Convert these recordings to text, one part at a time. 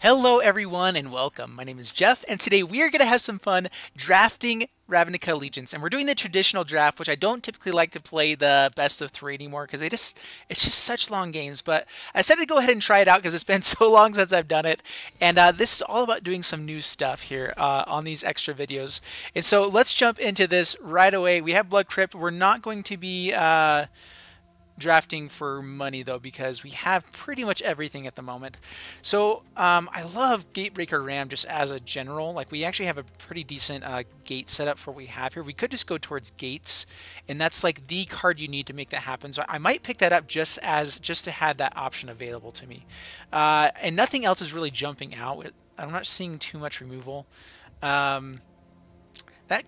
Hello everyone and welcome. My name is Jeff and today we are going to have some fun drafting Ravnica Allegiance. And we're doing the traditional draft, which I don't typically like to play the best of three anymore because it's just such long games. But I decided to go ahead and try it out because it's been so long since I've done it. And this is all about doing some new stuff here on these extra videos. And so let's jump into this right away. We have Blood Crypt. We're not going to be drafting for money though because we have pretty much everything at the moment. So I love Gatebreaker Ram just as a general. Like we actually have a pretty decent gate setup for what we have here. We could just go towards gates, and that's like the card you need to make that happen. So I might pick that up just to have that option available to me. And nothing else is really jumping out. I'm not seeing too much removal. That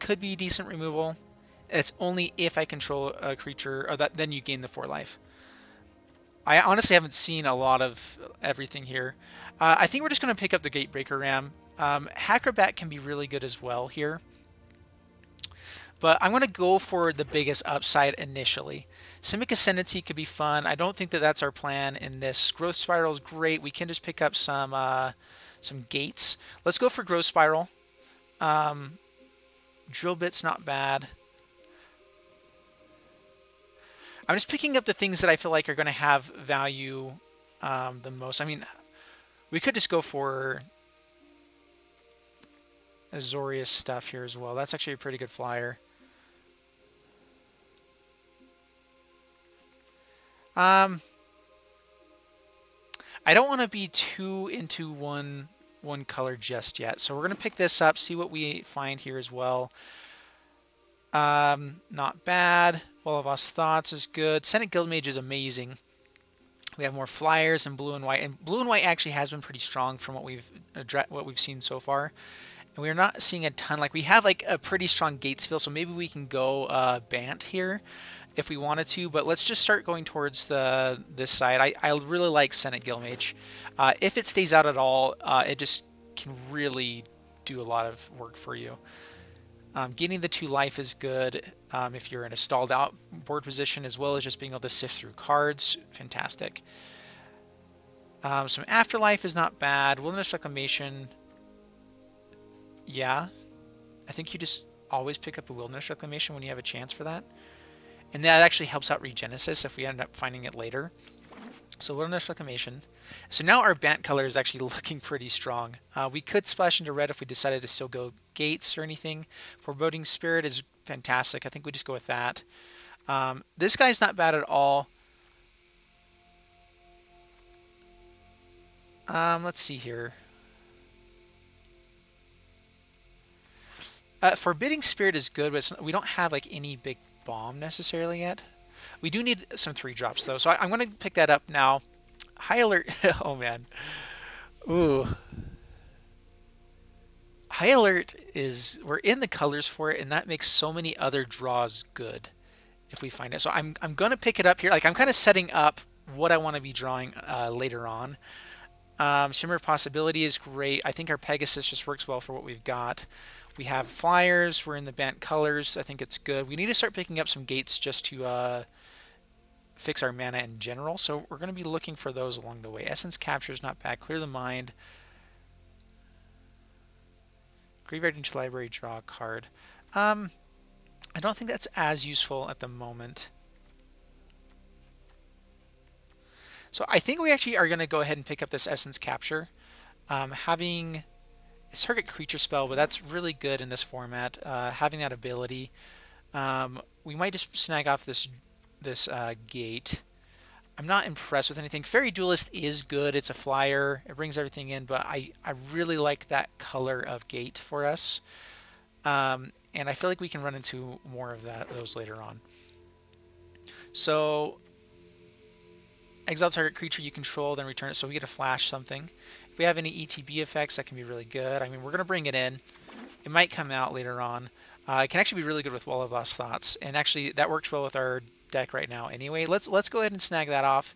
could be decent removal. It's only if I control a creature, or then you gain the 4 life. I honestly haven't seen a lot of everything here. I think we're just going to pick up the Gatebreaker Ram. Hackerbat can be really good as well here. But I'm going to go for the biggest upside initially. Simic Ascendancy could be fun. I don't think that that's our plan in this. Growth Spiral is great. We can just pick up some gates. Let's go for Growth Spiral. Drill Bit's not bad. I'm just picking up the things that I feel like are going to have value the most. I mean, we could just go for Azorius stuff here as well. That's actually a pretty good flyer. I don't want to be too into one color just yet. So we're going to pick this up, see what we find here as well. Not bad. Wall of Lost Thoughts is good. Senate Guildmage is amazing. We have more flyers in blue and white, and blue and white actually has been pretty strong from what we've seen so far. And we're not seeing a ton. Like we have like a pretty strong gates feel, so maybe we can go Bant here if we wanted to. But let's just start going towards this side. I really like Senate Guildmage. If it stays out at all, it just can really do a lot of work for you. Getting the 2 life is good if you're in a stalled out board position, as well as just being able to sift through cards. Fantastic. Some Afterlife is not bad. Wilderness Reclamation. Yeah. I think you just always pick up a Wilderness Reclamation when you have a chance for that. And that actually helps out Regenesis if we end up finding it later. So Wilderness Reclamation. So now our Bant color is actually looking pretty strong. We could splash into red if we decided to still go gates or anything. Foreboding Spirit is fantastic. I think we just go with that. This guy's not bad at all. Let's see here. Forbidding Spirit is good, but we don't have like any big bomb necessarily yet. We do need some 3-drops though, so I'm going to pick that up now. High Alert. Oh man. Ooh. High Alert is, we're in the colors for it, and that makes so many other draws good if we find it. So I'm going to pick it up here. Like I'm kind of setting up what I want to be drawing later on. Shimmer of Possibility is great. I think our Pegasus just works well for what we've got. We have flyers. We're in the Bant colors. I think it's good. We need to start picking up some gates just to fix our mana in general. So we're going to be looking for those along the way. Essence Capture is not bad. Clear the Mind. Graveyard into Library, draw a card. I don't think that's as useful at the moment. So I think we actually are going to go ahead and pick up this Essence Capture. Having a target creature spell, but that's really good in this format. Having that ability. We might just snag off this gate. I'm not impressed with anything. Fairy Duelist is good. It's a flyer. It brings everything in, but I really like that color of gate for us. And I feel like we can run into more of those later on. So exile target creature you control, then return it, so we get to flash something. If we have any ETB effects, that can be really good. I mean, we're going to bring it in. It might come out later on. It can actually be really good with Wall of Lost Thoughts, and actually that works well with our deck right now anyway. Let's go ahead and snag that off.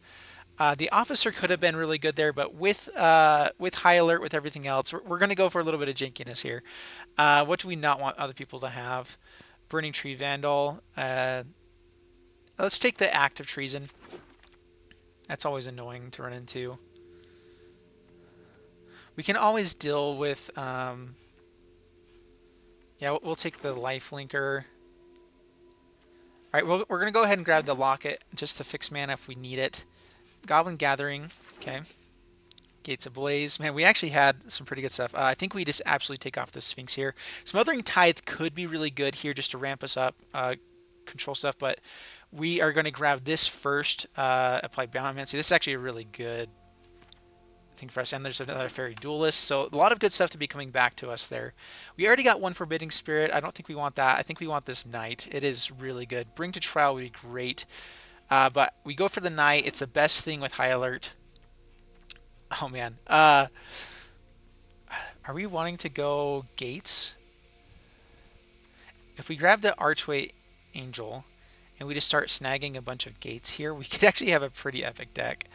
The Officer could have been really good there, but with High Alert, with everything else, we're going to go for a little bit of jankiness here. What do we not want other people to have? Burning Tree Vandal. Let's take the Act of Treason. That's always annoying to run into. We can always deal with, yeah, we'll take the life linker. All right, we're going to go ahead and grab the locket just to fix mana if we need it. Goblin Gathering, okay. Gates Ablaze. Man, we actually had some pretty good stuff. I think we just absolutely take off the Sphinx here. Smothering Tithe could be really good here just to ramp us up, control stuff, but we are going to grab this first, apply Biomancy. This is actually a really good thing for us, and there's another Fairy Duelist, so a lot of good stuff to be coming back to us there. We already got one Forbidding Spirit. I don't think we want that. I think we want this Knight. It is really good. Bring to Trial would be great, but we go for the Knight. It's the best thing with High Alert. Oh man, are we wanting to go Gates? If we grab the Archway Angel and we just start snagging a bunch of Gates here, we could actually have a pretty epic deck.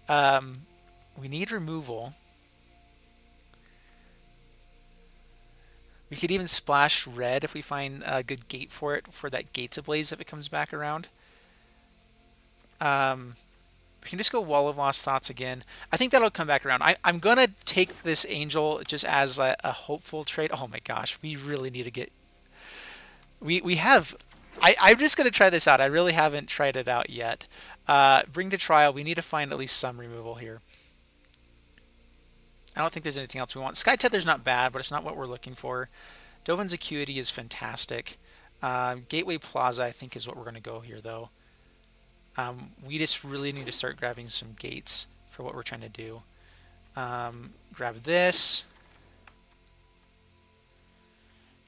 We need removal. We could even splash red if we find a good gate for it, for that Gates Ablaze if it comes back around. We can just go Wall of Lost Thoughts again. I think that'll come back around. I'm going to take this Angel just as a hopeful trade. Oh my gosh, we really need to get... We have... I'm just going to try this out. I really haven't tried it out yet. Bring to Trial. We need to find at least some removal here. I don't think there's anything else we want. Sky Tether's not bad, but it's not what we're looking for. Dovin's Acuity is fantastic. Gateway Plaza, I think, is what we're going to go here, though. We just really need to start grabbing some gates for what we're trying to do. Grab this.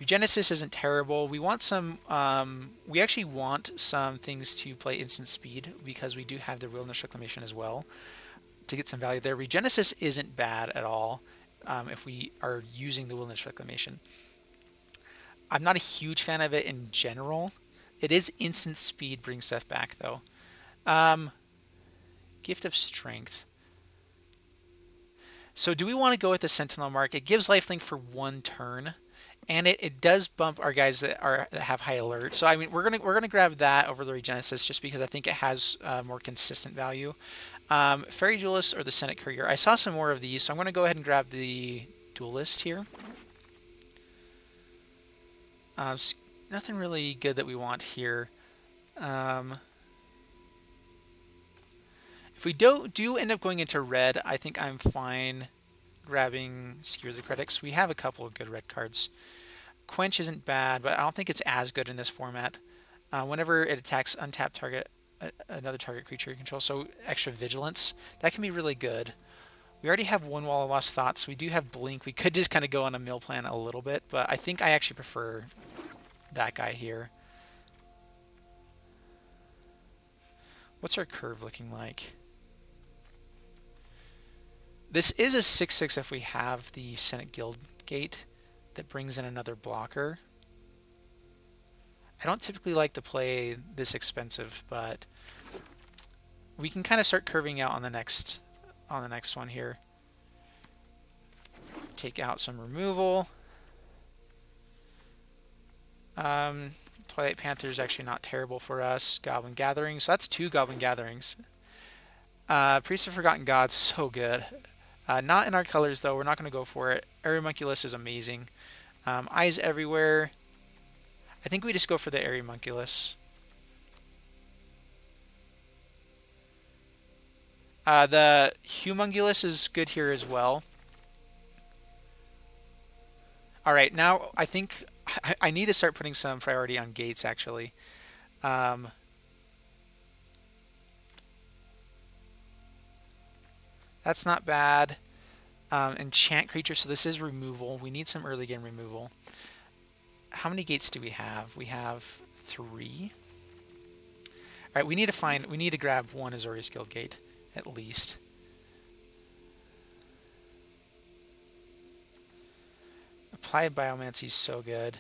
Eugenesis isn't terrible. We want some... we actually want some things to play instant speed because we do have the Wilderness Reclamation as well to get some value there. Regenesis isn't bad at all if we are using the Wilderness Reclamation. I'm not a huge fan of it in general. It is instant speed, bring stuff back though. Gift of Strength. So do we want to go with the Sentinel Mark? It gives lifelink for 1 turn, and it does bump our guys that have High Alert. So I mean, we're gonna grab that over the Regenesis just because I think it has more consistent value. Fairy Duelist or the Senate Courier. I saw some more of these, so I'm gonna go ahead and grab the Duelist here. Nothing really good that we want here. If we do end up going into red, I think I'm fine grabbing Skewer the Critics. We have a couple of good red cards. Quench isn't bad, but I don't think it's as good in this format. Whenever it attacks untapped target, another target creature you control, so extra Vigilance, that can be really good. We already have 1 Wall of Lost Thoughts. We do have Blink. We could just kind of go on a mill plan a little bit, but I think I actually prefer that guy here. What's our curve looking like? This is a 6/6 if we have the Senate Guild Gate that brings in another blocker. I don't typically like to play this expensive, but we can kind of start curving out on the next one here. Take out some removal. Twilight Panther is actually not terrible for us. Goblin Gathering, so that's 2 Goblin Gatherings. Priest of Forgotten Gods, so good. Not in our colors though, we're not going to go for it. Aeromunculus is amazing. Eyes Everywhere. I think we just go for the Aeromunculus. The Humungulus is good here as well. Alright, now I think I need to start putting some priority on gates actually. That's not bad. Enchant creature, so this is removal. We need some early game removal. How many gates do we have? We have 3. Alright, we need to grab 1 Azorius Guild Gate, at least. Applied Biomancy is so good.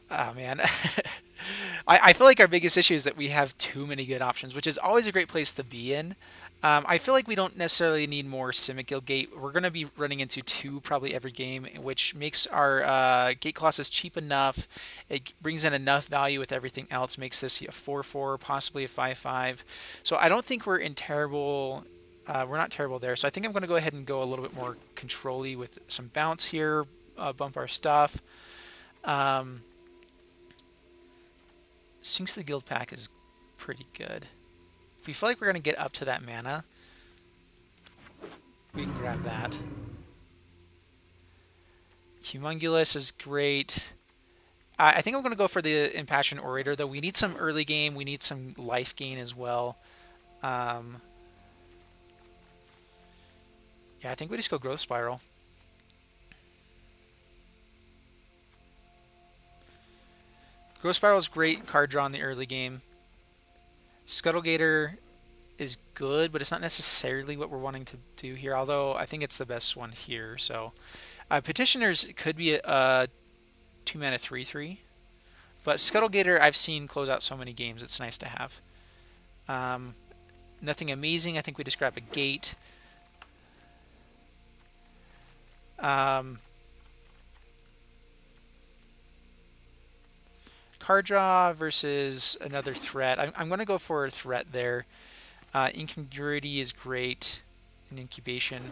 Oh man. I feel like our biggest issue is that we have too many good options, which is always a great place to be in. I feel like we don't necessarily need more Simic Guild Gate. We're going to be running into 2 probably every game, which makes our Gate Colossus cheap enough. It brings in enough value with everything else, makes this a 4/4, possibly a 5/5. So I don't think we're in terrible we're not terrible there. So I think I'm going to go ahead and go a little bit more control-y with some bounce here, bump our stuff. Sphinx of the Guild pack is pretty good. If we feel like we're going to get up to that mana, we can grab that. Humongulous is great. I think I'm going to go for the Impassioned Orator, though. We need some early game. We need some life gain as well. Yeah, I think we just go Growth Spiral. Growth Spiral is great card draw in the early game. Scuttlegator is good, but it's not necessarily what we're wanting to do here, although I think it's the best one here. So Petitioners could be a 2-mana 3/3, but Scuttlegator I've seen close out so many games, it's nice to have. Nothing amazing. I think we just grab a Gate. Card draw versus another threat. I'm going to go for a threat there. Incongruity is great in Incubation.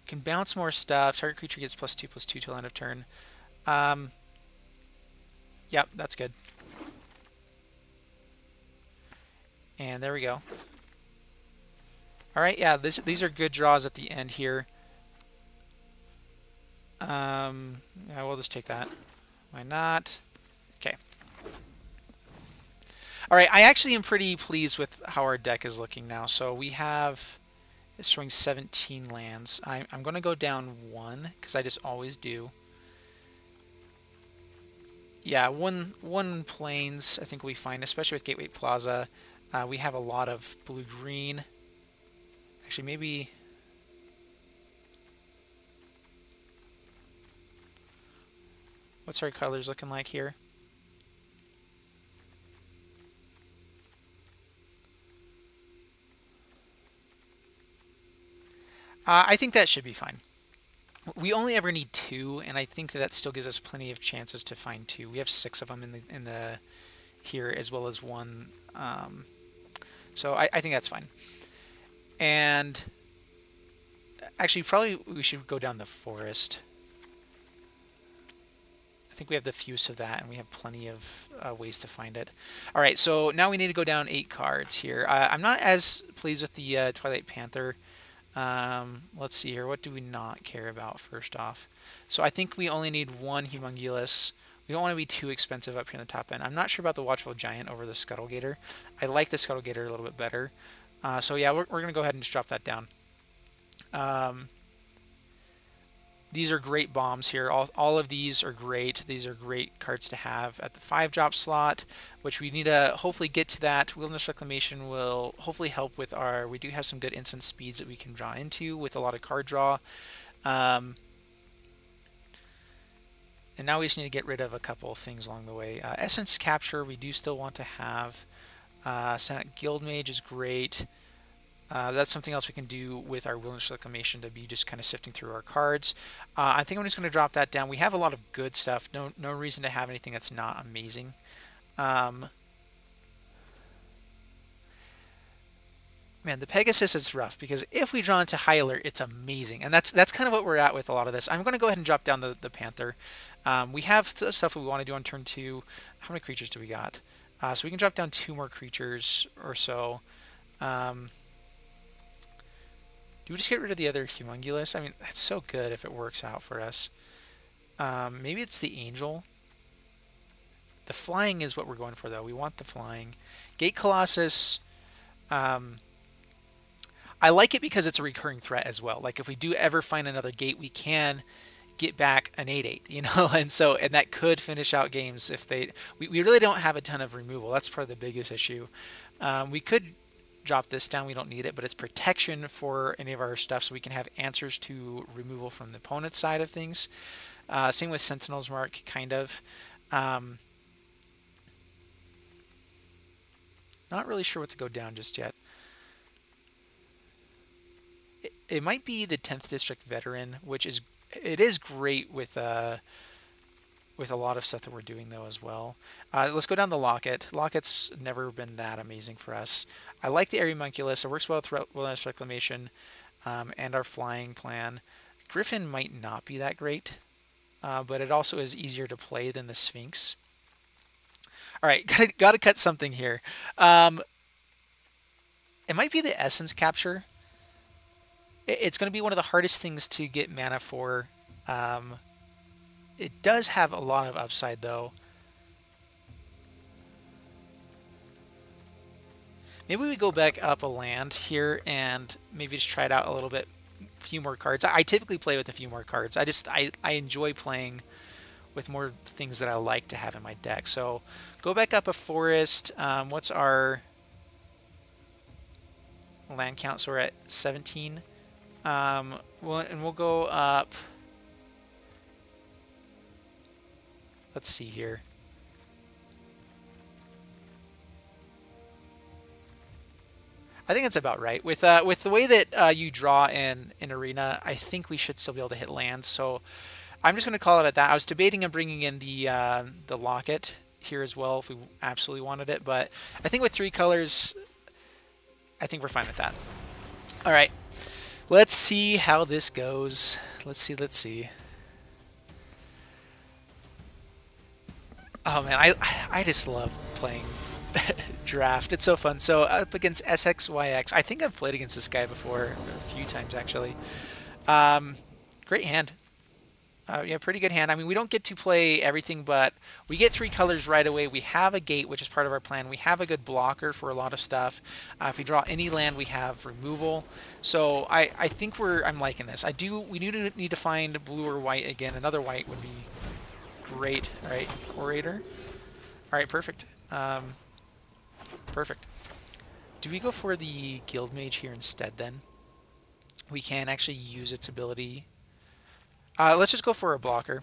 We can bounce more stuff. Target creature gets +2/+2 till end of turn. Yep, that's good. And there we go. All right, yeah, these are good draws at the end here. Yeah, we'll just take that. Why not? Okay. All right, I actually am pretty pleased with how our deck is looking now. So we have, it's showing 17 lands. I'm going to go down 1 because I just always do. Yeah, one plains I think will be fine, especially with Gateway Plaza. We have a lot of blue-green. Actually, maybe... What's our colors looking like here? I think that should be fine. We only ever need 2, and I think that still gives us plenty of chances to find 2. We have 6 of them in the here as well as 1. So I think that's fine. And actually, probably we should go down the forest. I think we have the fuse of that, and we have plenty of ways to find it. All right, so now we need to go down 8 cards here. I'm not as pleased with the Twilight Panther. Let's see here. What do we not care about first off? So I think we only need 1 Humongulous. We don't want to be too expensive up here in the top end. I'm not sure about the Watchful Giant over the Scuttlegator. I like the Scuttlegator a little bit better. So yeah, we're going to go ahead and just drop that down. These are great bombs here. All of these are great. These are great cards to have at the 5-drop slot, which we need to hopefully get to that. Wilderness Reclamation will hopefully help with our... We do have some good instant speeds that we can draw into with a lot of card draw. And now we just need to get rid of a couple of things along the way. Essence Capture we do still want to have. Senate Guildmage is great. That's something else we can do with our Wilderness Reclamation to be just kind of sifting through our cards. I think I'm just going to drop that down. We have a lot of good stuff. No reason to have anything that's not amazing. Man, the Pegasus is rough because if we draw into High Alert, it's amazing. And that's kind of what we're at with a lot of this. I'm going to go ahead and drop down the Panther. We have stuff we want to do on turn 2. How many creatures do we got? So we can drop down 2 more creatures or so. Do we just get rid of the other Humongulous? I mean, that's so good if it works out for us. Maybe it's the Angel. The flying is what we're going for, though. We want the flying. Gate Colossus. I like it because it's a recurring threat as well. Like, if we do ever find another gate, we can get back an 8/8, you know? And that could finish out games if they... We really don't have a ton of removal. That's probably the biggest issue. We could drop this down. We don't need it, but it's protection for any of our stuff, so we can have answers to removal from the opponent's side of things. Same with Sentinel's Mark, kind of. Not really sure what to go down just yet. It might be the 10th District Veteran, which is... It is great with with a lot of stuff that we're doing though as well. Let's go down the Locket. Locket's never been that amazing for us. I like the Aeromunculus. It works well with Wilderness Reclamation and our flying plan. Griffin might not be that great, but it also is easier to play than the Sphinx. All right, gotta cut something here. It might be the Essence Capture. It's going to be one of the hardest things to get mana for. It does have a lot of upside, though. Maybe we go back up a land here and maybe just try it out a little bit. A few more cards. I typically play with a few more cards. I enjoy playing with more things that I like to have in my deck. So go back up a forest. What's our land count? So we're at 17. We'll go up. Let's see here. I think it's about right. With the way that you draw in Arena, I think we should still be able to hit lands. So I'm just going to call it at that. I was debating on bringing in the Locket here as well if we absolutely wanted it, but I think with 3 colors, I think we're fine with that. All right, let's see how this goes. Let's see. Oh man, I just love playing draft. It's so fun. So up against SXYX. I think I've played against this guy before a few times actually. Great hand. Yeah, pretty good hand. I mean, we don't get to play everything, but we get 3 colors right away. We have a gate, which is part of our plan. We have a good blocker for a lot of stuff. If we draw any land, we have removal. So I think I'm liking this. We need to find blue or white again. Another white would be great. All right, Orator. All right, perfect. Perfect. Do we go for the Guild Mage here instead then? We can actually use its ability. Let's just go for a blocker.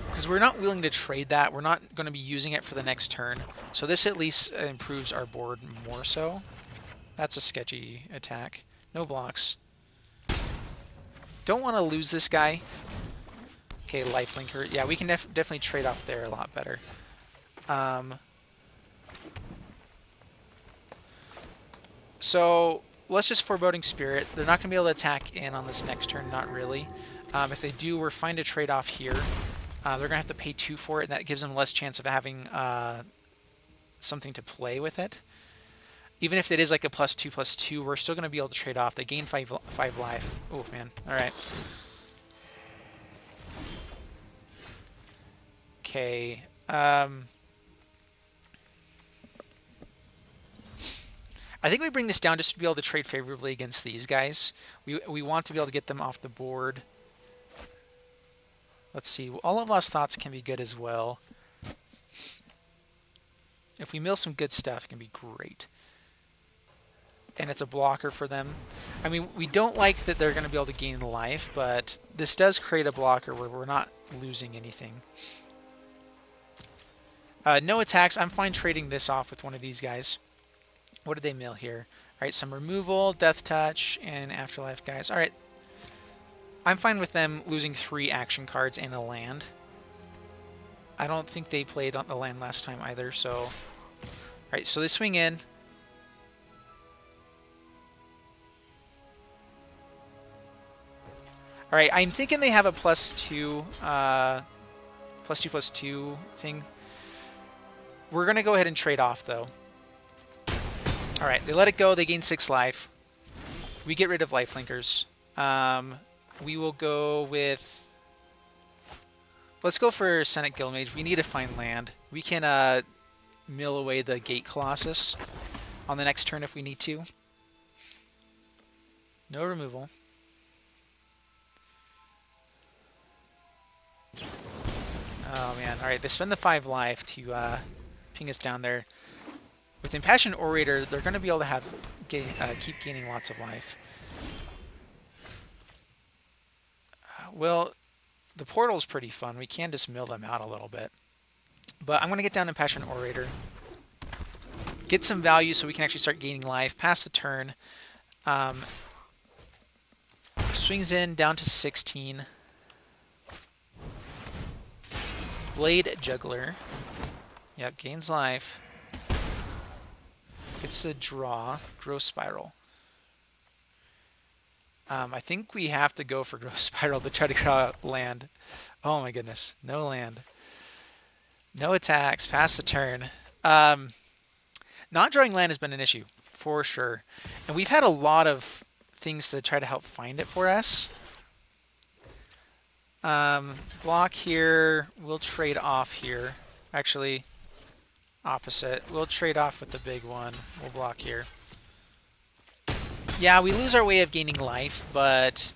Because we're not willing to trade that. We're not going to be using it for the next turn. So this at least improves our board more so. That's a sketchy attack. No blocks. Don't want to lose this guy. Okay, lifelinker. Yeah, we can definitely trade off there a lot better. So let's just Foreboding Spirit. They're not going to be able to attack in on this next turn, not really. If they do, we're fine to trade off here. They're going to have to pay 2 for it, and that gives them less chance of having something to play with it. Even if it is like a +2/+2, we're still going to be able to trade off. They gain 5 life. Oh, man. All right. Okay. I think we bring this down just to be able to trade favorably against these guys. We want to be able to get them off the board. Let's see. All of Lost Thoughts can be good as well. If we mill some good stuff, it can be great. And it's a blocker for them. I mean, we don't like that they're going to be able to gain life, but this does create a blocker where we're not losing anything. No attacks. I'm fine trading this off with one of these guys. What did they mill here? All right, some removal, Death Touch, and Afterlife guys. All right. I'm fine with them losing 3 action cards and a land. I don't think they played on the land last time either, so... All right, so they swing in. All right, I'm thinking they have a +2 thing. We're going to go ahead and trade off, though. All right, they let it go. They gain 6 life. We get rid of lifelinkers. We will go with... Let's go for Senate Guildmage. We need to find land. We can mill away the Gate Colossus on the next turn if we need to. No removal. Oh, man. All right, they spend the 5 life to ping us down there. With Impassioned Orator, they're going to be able to keep gaining lots of life. Well, the portal's pretty fun. We can just mill them out a little bit. But I'm going to get down Impassioned Orator. Get some value so we can actually start gaining life. Pass the turn. Swings in down to 16. Blade Juggler. Yep, gains life. Gets a draw. Growth Spiral. I think we have to go for Growth Spiral to try to draw land. Oh my goodness. No land. No attacks. Pass the turn. Not drawing land has been an issue, for sure. And we've had a lot of things to try to help find it for us. Block here. We'll trade off here. Actually, opposite. We'll trade off with the big one. We'll block here. Yeah, we lose our way of gaining life, but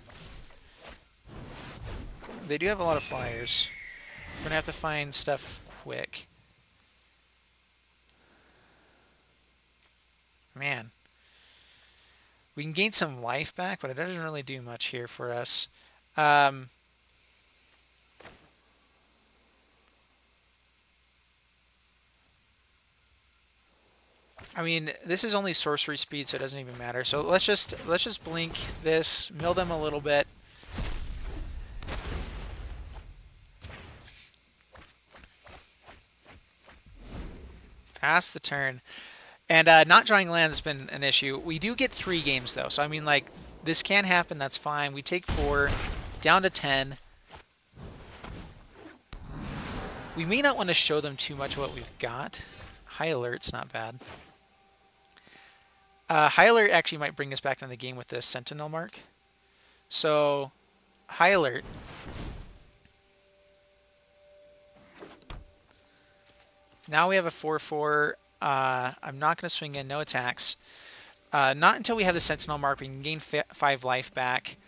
they do have a lot of flyers. We're going to have to find stuff quick. Man. We can gain some life back, but it doesn't really do much here for us. I mean, this is only sorcery speed, so it doesn't even matter. So let's just blink this, mill them a little bit. Pass the turn. And not drawing land has been an issue. We do get 3 games, though. So, I mean, like, this can happen. That's fine. We take 4, down to 10. We may not want to show them too much of what we've got. High Alert's not bad. High Alert actually might bring us back into the game with this Sentinel mark. So, High Alert. Now we have a 4/4. I'm not going to swing in, no attacks. Not until we have the Sentinel mark, we can gain 5 life back.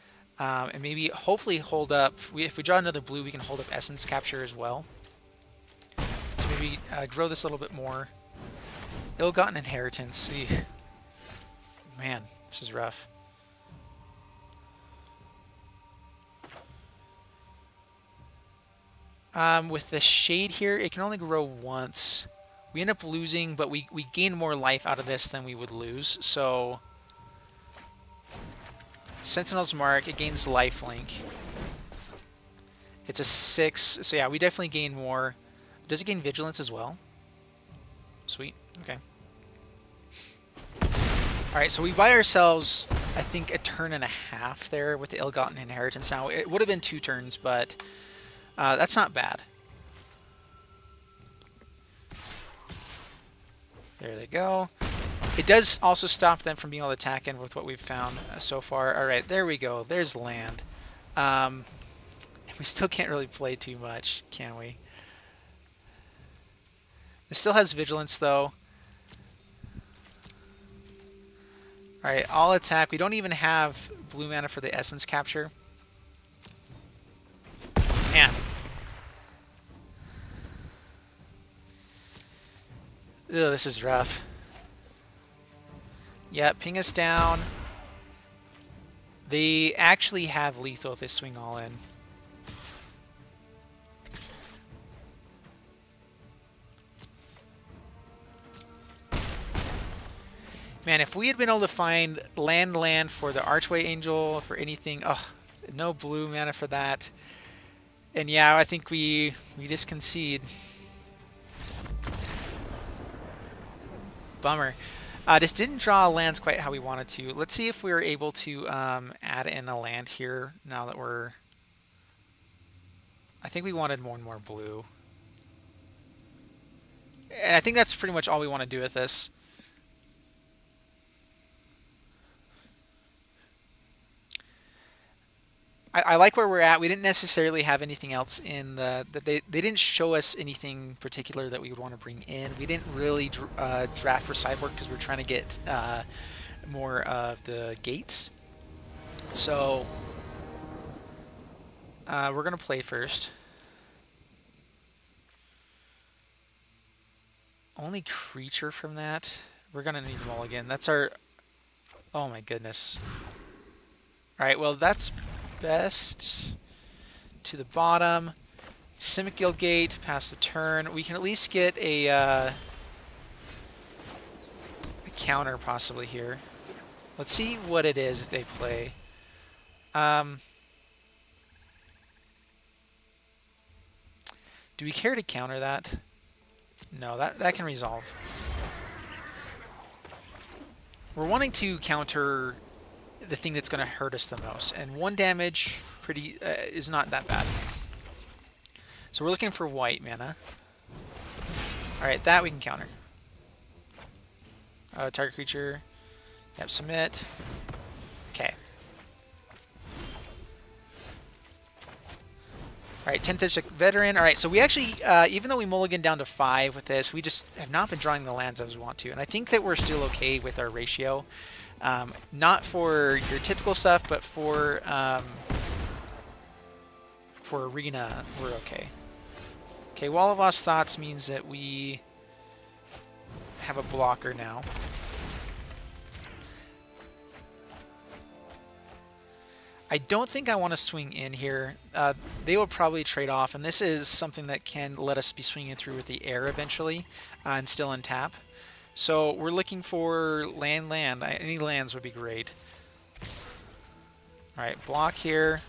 And maybe, hopefully, hold up. If we draw another blue, we can hold up Essence Capture as well. So maybe grow this a little bit more. Ill-Gotten Inheritance. Eesh. Man, this is rough. With the Shade here, it can only grow once. We end up losing, but we gain more life out of this than we would lose. So, Sentinel's Mark, it gains lifelink. It's a 6, so yeah, we definitely gain more. Does it gain Vigilance as well? Sweet, okay. Alright, so we buy ourselves, I think, a turn and a half there with the Ill-Gotten Inheritance. Now, it would have been 2 turns, but that's not bad. There they go. It does also stop them from being able to attack in with what we've found so far. Alright, there we go. There's land. We still can't really play too much, can we? This still has Vigilance, though. Alright, I'll attack. We don't even have blue mana for the Essence Capture. Man. Ugh, this is rough. Yeah, ping us down. They actually have lethal if they swing all in. Man, if we had been able to find land for the Archway Angel, for anything, oh, no blue mana for that. And yeah, I think we just concede. Bummer. Just didn't draw lands quite how we wanted to. Let's see if we were able to add in a land here now that we're... I think we wanted more and more blue. And I think that's pretty much all we want to do with this. I like where we're at. We didn't necessarily have anything else in the... They didn't show us anything particular that we would want to bring in. We didn't really draft for sideboard because we were trying to get more of the gates. So we're going to play first. Only creature from that. We're going to need mulligan. That's our... Oh my goodness. Alright, well that's... best to the bottom. Simic Guild Gate, pass the turn. We can at least get a counter possibly here. Let's see what it is if they play. Do we care to counter that? No, that can resolve. We're wanting to counter the thing that's going to hurt us the most, and 1 damage is not that bad. So we're looking for white mana. Alright, that we can counter. Target creature. Yep, submit. Okay. Alright, 10th District Veteran. Alright, so we actually, even though we mulligan down to 5 with this, we just have not been drawing the lands as we want to. And I think that we're still okay with our ratio. Not for your typical stuff, but for Arena, we're okay. Okay, Wall of Lost Thoughts means that we have a blocker now. I don't think I want to swing in here. They will probably trade off, and this is something that can let us be swinging through with the air eventually and still untap. So we're looking for land. Any lands would be great. Alright, block here.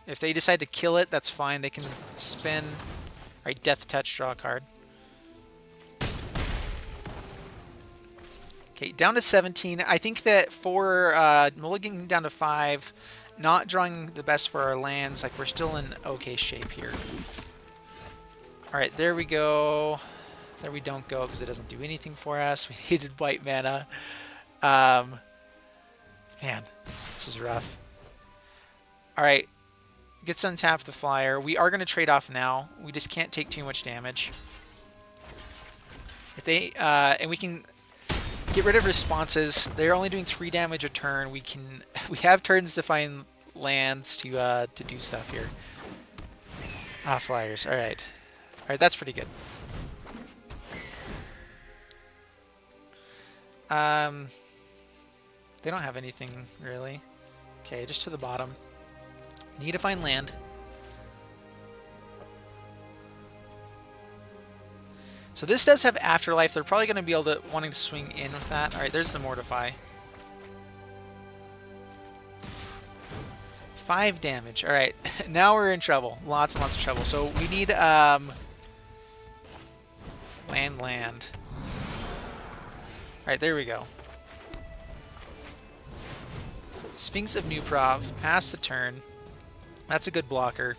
If they decide to kill it, that's fine. They can spin. Alright, Death Touch, draw a card. Okay, down to 17. I think that for mulliganing down to 5, not drawing the best for our lands, like we're still in okay shape here. Alright, there we go. There we don't go because it doesn't do anything for us. We needed white mana. Man, this is rough. Alright, gets untapped the flyer. We are going to trade off now. We just can't take too much damage. If they and we can get rid of responses. They're only doing 3 damage a turn. We have turns to find lands to do stuff here. Ah, flyers. All right, that's pretty good. They don't have anything really. Okay, just to the bottom. Need to find land. So this does have Afterlife. They're probably going to be able to wanting to swing in with that. All right, there's the Mortify. 5 damage. All right, now we're in trouble. Lots and lots of trouble. So we need land. All right, there we go. Sphinx of Nuprov. Pass the turn. That's a good blocker.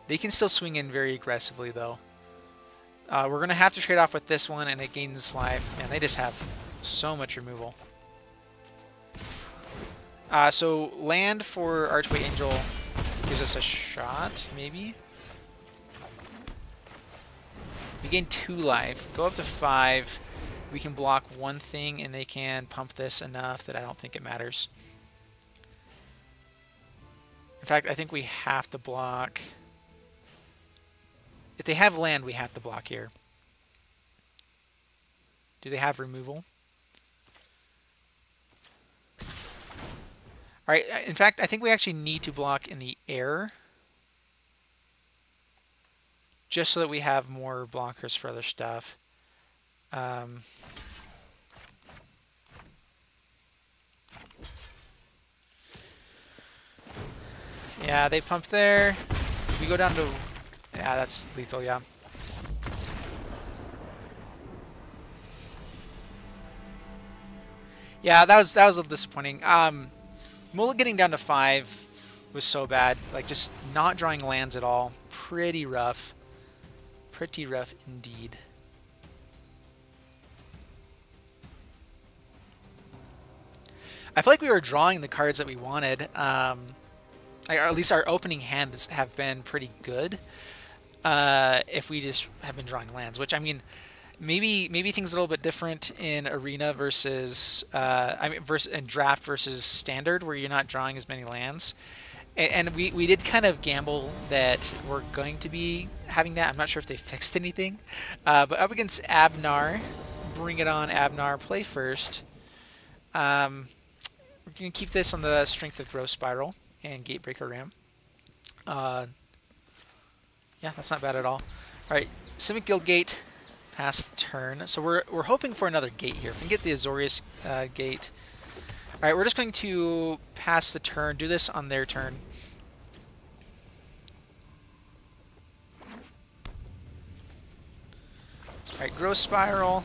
They can still swing in very aggressively, though. We're going to have to trade off with this one, and it gains life. Man, they just have so much removal. So land for Archway Angel gives us a shot, maybe? We gain 2 life. Go up to 5. We can block 1 thing, and they can pump this enough that I don't think it matters. In fact, I think we have to block... If they have land, we have to block here. Do they have removal? Alright, in fact, I think we actually need to block in the air. Just so that we have more blockers for other stuff. Yeah, they pump there. We go down to... Yeah, that's lethal, yeah. Yeah, that was a little disappointing. Mulliganing down to 5 was so bad. Like, just not drawing lands at all. Pretty rough. Pretty rough indeed. I feel like we were drawing the cards that we wanted. Or at least our opening hands have been pretty good. If we just have been drawing lands, which I mean, maybe things a little bit different in Arena versus and Draft versus Standard, where you're not drawing as many lands. And we did kind of gamble that we're going to be having that. I'm not sure if they fixed anything, but up against Abnar, bring it on Abnar. Play first. We're gonna keep this on the strength of Growth Spiral and Gatebreaker Ram. Yeah, that's not bad at all. Alright, Simic Guild Gate, pass the turn. So we're hoping for another gate here. If we can get the Azorius gate. Alright, we're just going to pass the turn, do this on their turn. All right, Growth Spiral.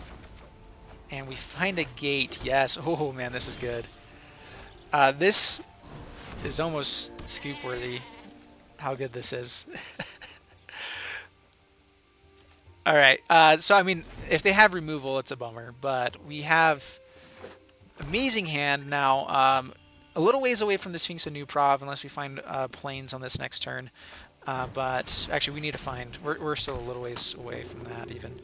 And we find a gate. Yes. Oh, man, this is good. This is almost scoop worthy, how good this is. All right. So, I mean, if they have removal, it's a bummer. But we have amazing hand now. A little ways away from the Sphinx of New Prov, unless we find planes on this next turn. But actually, we need to find... We're still a little ways away from that, even.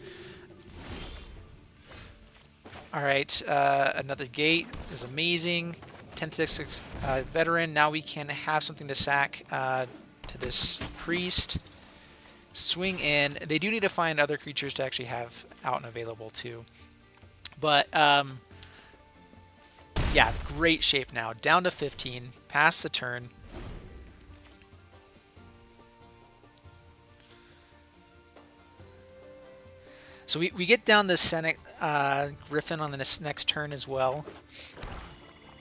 All right. Another gate is amazing. 10th veteran. Now we can have something to sack to this priest. Swing in. They do need to find other creatures to actually have out and available too. But yeah, great shape now. Down to 15. Past the turn. So we get down the Senate Griffin on the next turn as well.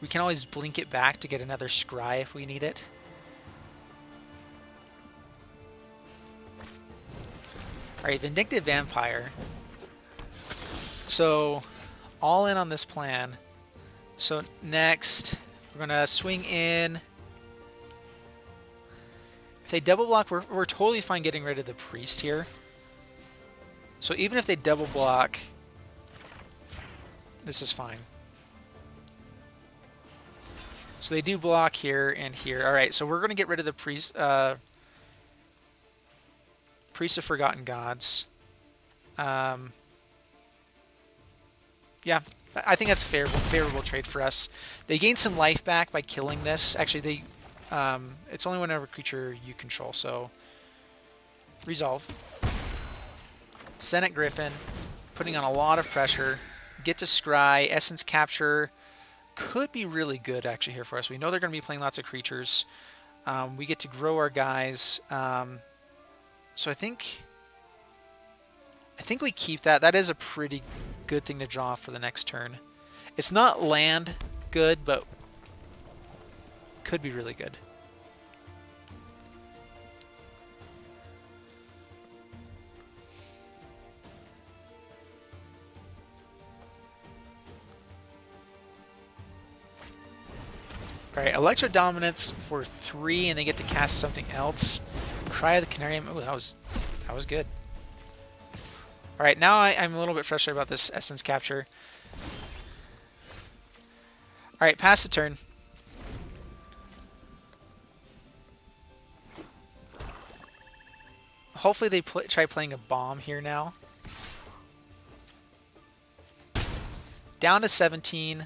We can always blink it back to get another Scry if we need it. Alright, Vindictive Vampire. So, all in on this plan. So next, we're going to swing in. If they double block, we're totally fine getting rid of the priest here. So even if they double block, this is fine. So they do block here and here. All right, so we're going to get rid of the Priest of Forgotten Gods. Yeah, I think that's a favorable trade for us. They gain some life back by killing this. Actually, it's only whenever creature you control, so resolve. Senate Griffin, putting on a lot of pressure. Get to Scry. Essence Capture could be really good actually here for us. We know they're going to be playing lots of creatures. We get to grow our guys. So I think we keep that. That is a pretty good thing to draw for the next turn. It's not land good, but could be really good. Alright, Electro Dominance for 3, and they get to cast something else. Cry of the Canarium. Oh, that was good. Alright, now I'm a little bit frustrated about this Essence Capture. Alright, pass the turn. Hopefully they try playing a bomb here now. Down to 17.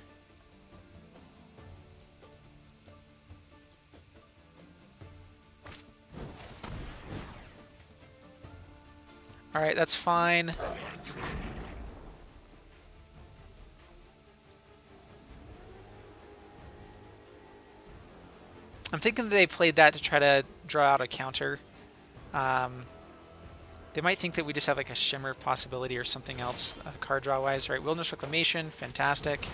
Alright, that's fine. I'm thinking they played that to try to draw out a counter. They might think that we just have like a Shimmer possibility or something else card draw-wise. Alright, Wilderness Reclamation, fantastic.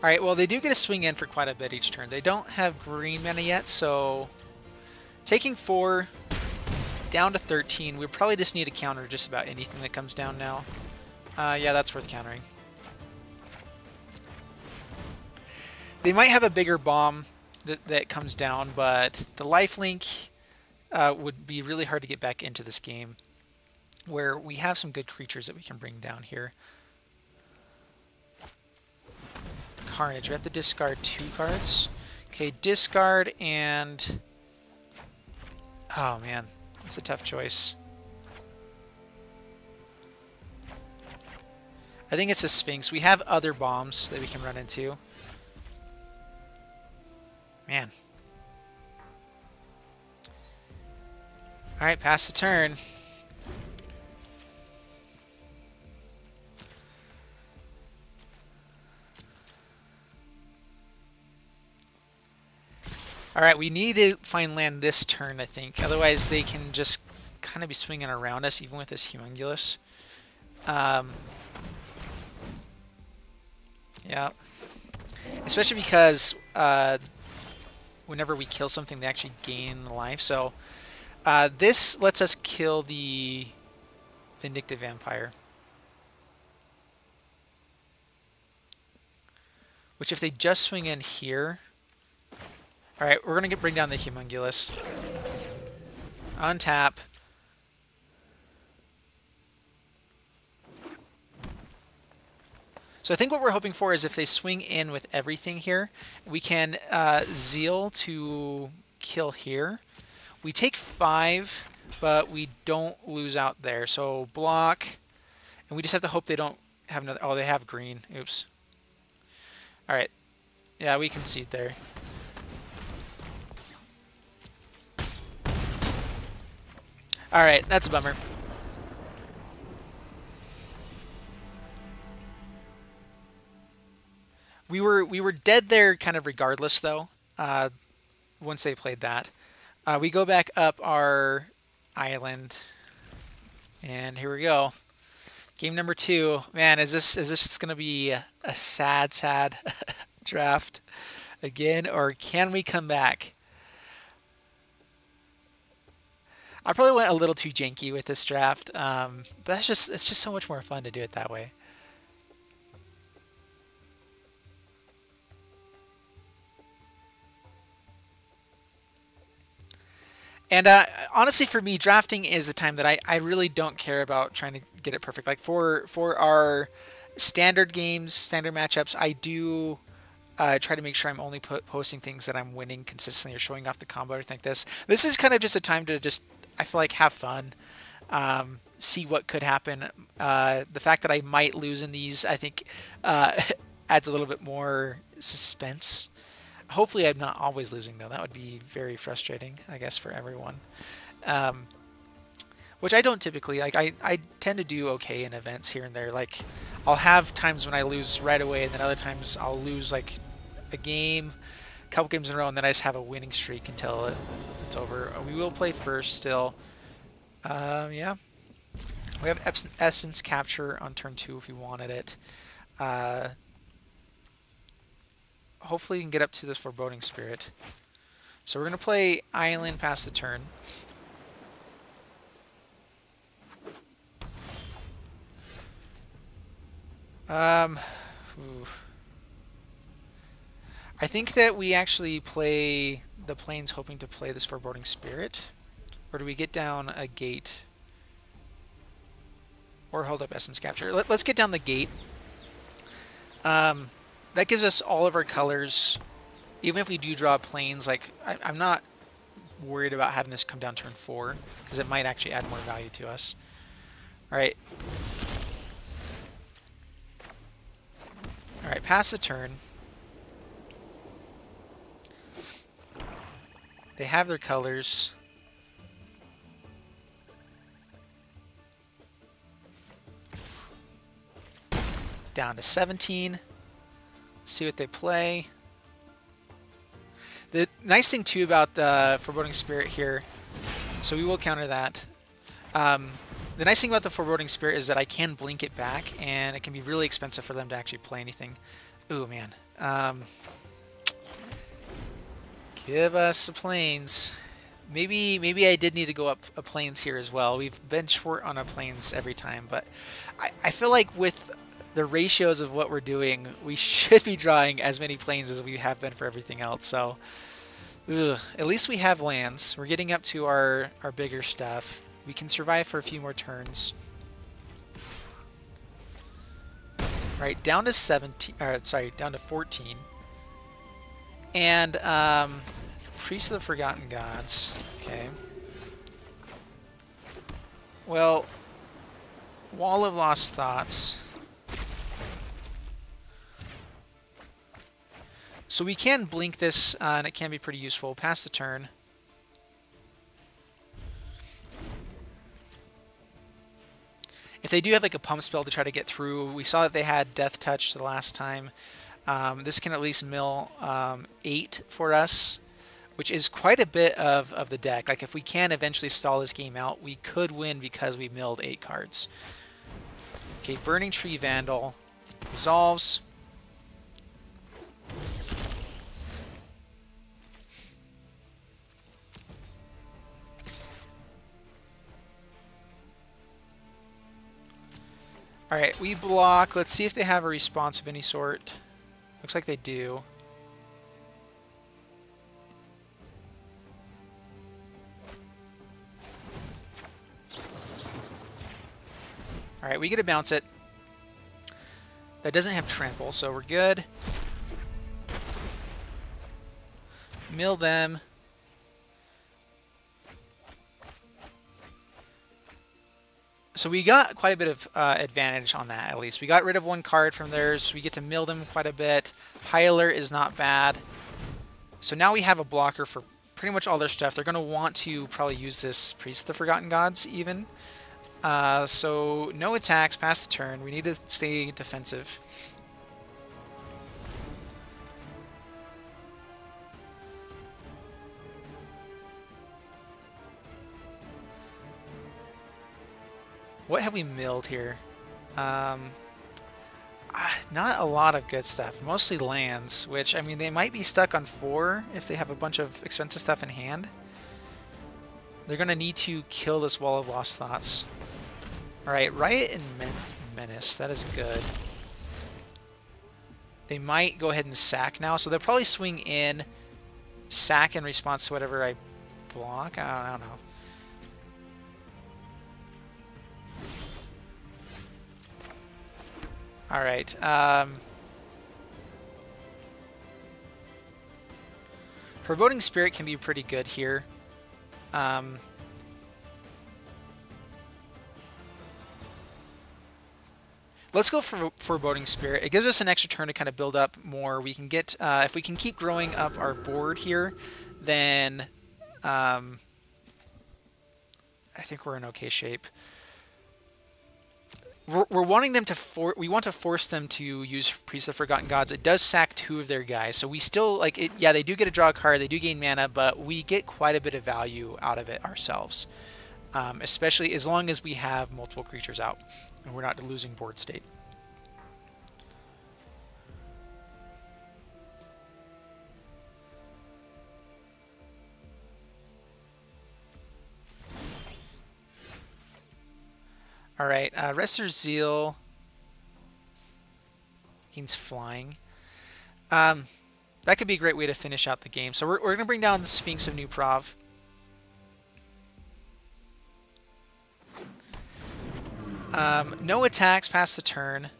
Alright, well they do get a swing in for quite a bit each turn. They don't have green mana yet, so taking 4 down to 13, we probably just need to counter just about anything that comes down now. Yeah, that's worth countering. They might have a bigger bomb that comes down, but the lifelink would be really hard to get back into this game, where we have some good creatures that we can bring down here. Carnage. We have to discard 2 cards. Okay, discard and... Oh, man. That's a tough choice. I think it's the Sphinx. We have other bombs that we can run into. Man. Alright, pass the turn. Alright, we need to find land this turn, I think. Otherwise, they can just kind of be swinging around us even with this Humongous. Yeah. Especially because whenever we kill something, they actually gain life. So this lets us kill the Vindictive Vampire. Which if they just swing in here... Alright, we're going to bring down the Humongous. Untap. So I think what we're hoping for is if they swing in with everything here, we can Zeal to kill here. We take 5, but we don't lose out there. So block, and we just have to hope they don't have another... Oh, they have green. Oops. All right. Yeah, we concede there. All right, that's a bummer. We were dead there kind of regardless, though, once they played that. We go back up our island, and here we go. Game number 2. Man, is this just going to be a sad draft again, or can we come back? I probably went a little too janky with this draft, but it's just so much more fun to do it that way. And honestly, for me, drafting is the time that I really don't care about trying to get it perfect. Like for our standard games, standard matchups, I do try to make sure I'm only posting things that I'm winning consistently or showing off the combo or anything like this. This is kind of just a time to just, I feel like, have fun, see what could happen. The fact that I might lose in these, I think, adds a little bit more suspense. Hopefully I'm not always losing, though. That would be very frustrating, I guess, for everyone. Which I don't typically. Like, I tend to do okay in events here and there. Like, I'll have times when I lose right away, and then other times I'll lose, like, a game, a couple games in a row, and then I just have a winning streak until it's over. We will play first still. Yeah. We have Essence Capture on turn 2 if we wanted it. Hopefully we can get up to this Foreboding Spirit. So we're going to play Island past the turn. I think that we actually play the Plains hoping to play this Foreboding Spirit. Or do we get down a gate? Or hold up Essence Capture. Let's get down the gate. That gives us all of our colors. Even if we do draw Plains, like I'm not worried about having this come down turn 4 because it might actually add more value to us. All right. All right, pass the turn. They have their colors. Down to 17. See what they play. The nice thing too about the Foreboding Spirit here, so we will counter that. The nice thing about the Foreboding Spirit is that I can blink it back, and it can be really expensive for them to actually play anything. Ooh, man. Give us the Plains. Maybe I did need to go up a Plains here as well. We've been short on a Plains every time, but I feel like with the ratios of what we're doing, we should be drawing as many Plains as we have been for everything else. So, at least we have lands. We're getting up to our bigger stuff. We can survive for a few more turns. All right, down to 17. Sorry, down to 14. And Priest of the Forgotten Gods. Okay. Well, Wall of Lost Thoughts. So we can blink this, and it can be pretty useful. Pass the turn. If they do have like a pump spell to try to get through, we saw that they had Death Touch the last time. This can at least mill 8 for us. which is quite a bit of the deck. Like, if we can eventually stall this game out, we could win because we milled 8 cards. Okay, Burning Tree Vandal resolves. Alright, we block. Let's see if they have a response of any sort. Looks like they do. Alright, we get to bounce it. That doesn't have trample, so we're good. Mill them. So we got quite a bit of advantage on that, at least. We got rid of 1 card from theirs. We get to mill them quite a bit. High Alert is not bad. So now we have a blocker for pretty much all their stuff. They're going to want to probably use this Priest of the Forgotten Gods, even. So no attacks past the turn. We need to stay defensive. What have we milled here? Not a lot of good stuff. Mostly lands, which, I mean, they might be stuck on 4 if they have a bunch of expensive stuff in hand. They're going to need to kill this Wall of Lost Thoughts. Alright, Riot and Menace. That is good. They might go ahead and sack now, so they'll probably swing in, sack in response to whatever I block. I don't know. Alright, Foreboding Spirit can be pretty good here. Let's go for Foreboding Spirit. It gives us an extra turn to kind of build up more. We can get, if we can keep growing up our board here, then I think we're in okay shape. We're wanting them to we want to force them to use Priest of Forgotten Gods. It does sack 2 of their guys, so we still like it. Yeah, they do get a draw card, they do gain mana, but we get quite a bit of value out of it ourselves, especially as long as we have multiple creatures out and we're not losing board state. All right, Restless Zeal gains flying. That could be a great way to finish out the game. So we're going to bring down the Sphinx of New Prov. No attacks past the turn.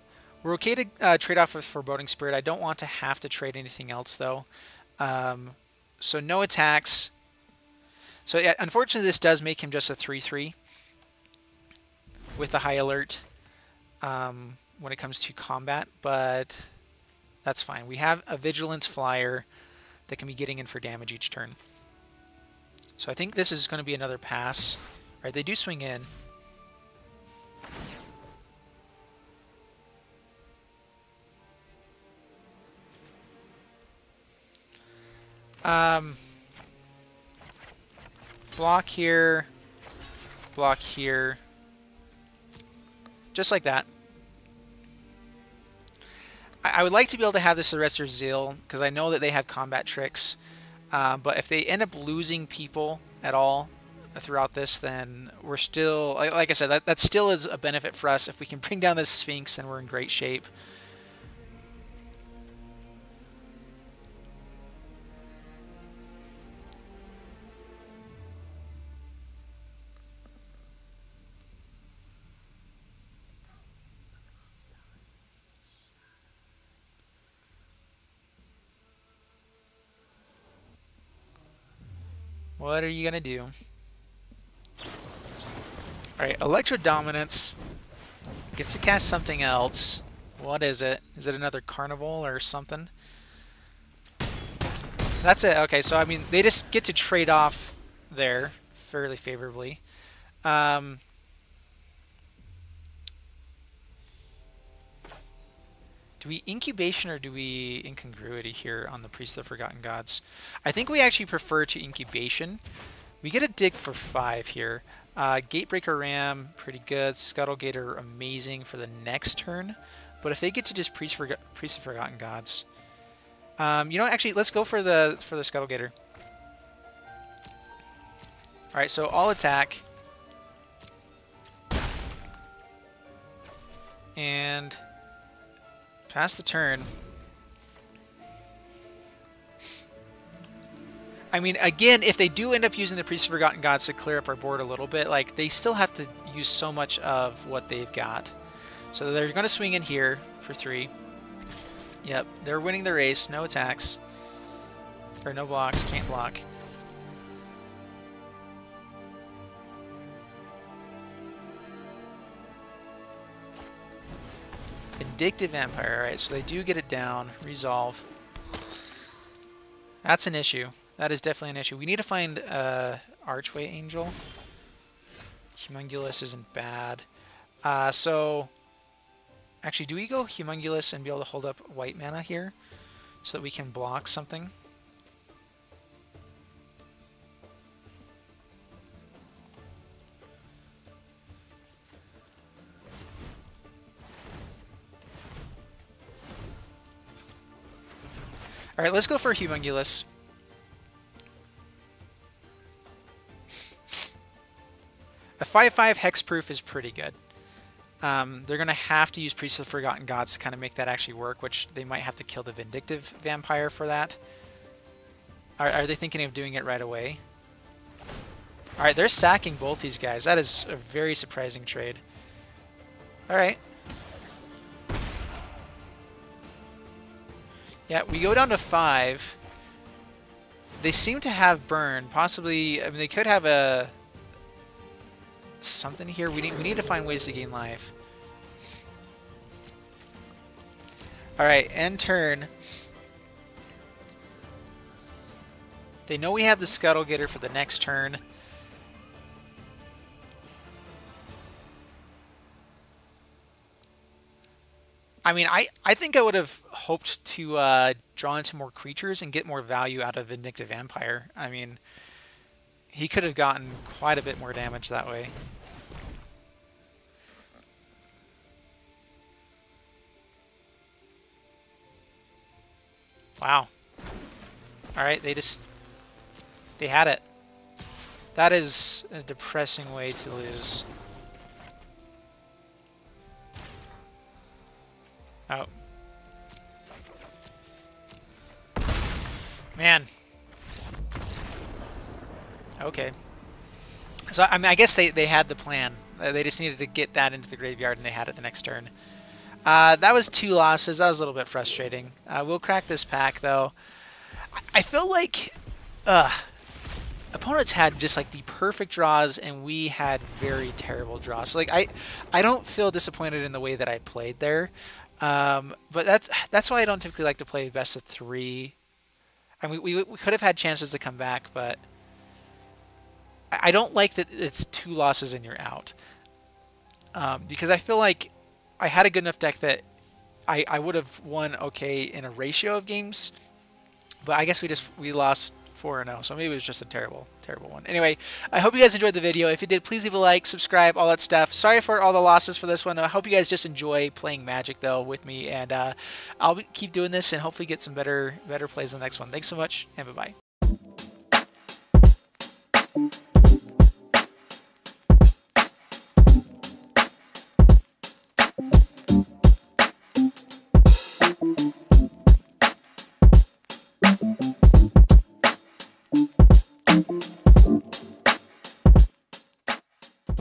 We're okay to trade off with Foreboding Spirit. I don't want to have to trade anything else, though. So no attacks. So yeah, unfortunately, this does make him just a 3/3. With the High Alert when it comes to combat, but that's fine. We have a Vigilance Flyer that can be getting in for damage each turn. So I think this is going to be another pass. All right, they do swing in. Block here, block here. Just like that. I would like to be able to have this Arrestor's Zeal, because I know that they have combat tricks. But if they end up losing people at all throughout this, then we're still... Like I said, that still is a benefit for us. If we can bring down this Sphinx, then we're in great shape. What are you going to do? Alright, Electro Dominance gets to cast something else. What is it? Is it another Carnival or something? That's it. Okay, so I mean, they just get to trade off there fairly favorably. Do Do we incubation or do we incongruity here on the Priest of the Forgotten Gods? I think we actually prefer to incubation. We get a dig for 5 here. Gatebreaker Ram, pretty good. Scuttle Gator, amazing for the next turn. But if they get to just Priest of Forgotten Gods, you know, actually, let's go for the Scuttle Gator. All right, so I'll attack. And pass the turn. I mean, again, if they do end up using the Priest of Forgotten Gods to clear up our board a little bit, like, they still have to use so much of what they've got. So they're going to swing in here for 3. Yep, they're winning the race. No attacks. Or no blocks. Can't block. Vindictive Vampire. Alright, so they do get it down. Resolve. That's an issue. That is definitely an issue. We need to find Archway Angel. Humongulous isn't bad. So, actually, do we go Humongulous and be able to hold up white mana here so that we can block something? Alright, let's go for Humongulous. A 5/5 hexproof is pretty good. They're going to have to use Priest of the Forgotten Gods to kind of make that actually work, which they might have to kill the Vindictive Vampire for that. Are they thinking of doing it right away? Alright, they're sacking both these guys. That is a very surprising trade. Alright. Yeah, we go down to 5. They seem to have burn. Possibly, I mean, they could have a something here. We need to find ways to gain life. All right, end turn. They know we have the Scuttle Gator for the next turn. I mean, I think I would have hoped to draw into more creatures and get more value out of Vindictive Vampire. I mean, he could have gotten quite a bit more damage that way. Wow. Alright, they had it. That is a depressing way to lose. Oh. Man. Okay. So, I mean, I guess they had the plan. They just needed to get that into the graveyard, and they had it the next turn. That was 2 losses. That was a little bit frustrating. We'll crack this pack, though. I feel like opponents had just like the perfect draws, and we had very terrible draws. So, like, I don't feel disappointed in the way that I played there. But that's why I don't typically like to play best of 3. I mean, we could have had chances to come back, but I don't like that it's 2 losses and you're out. Because I feel like I had a good enough deck that I would have won okay in a ratio of games, but I guess we lost 4-0, so maybe it was just a terrible one. Anyway, I hope you guys enjoyed the video. If you did, please leave a like, subscribe, all that stuff. Sorry for all the losses for this one. I hope you guys just enjoy playing Magic, though, with me, and I'll keep doing this and hopefully get some better plays in the next one. Thanks so much, and bye-bye.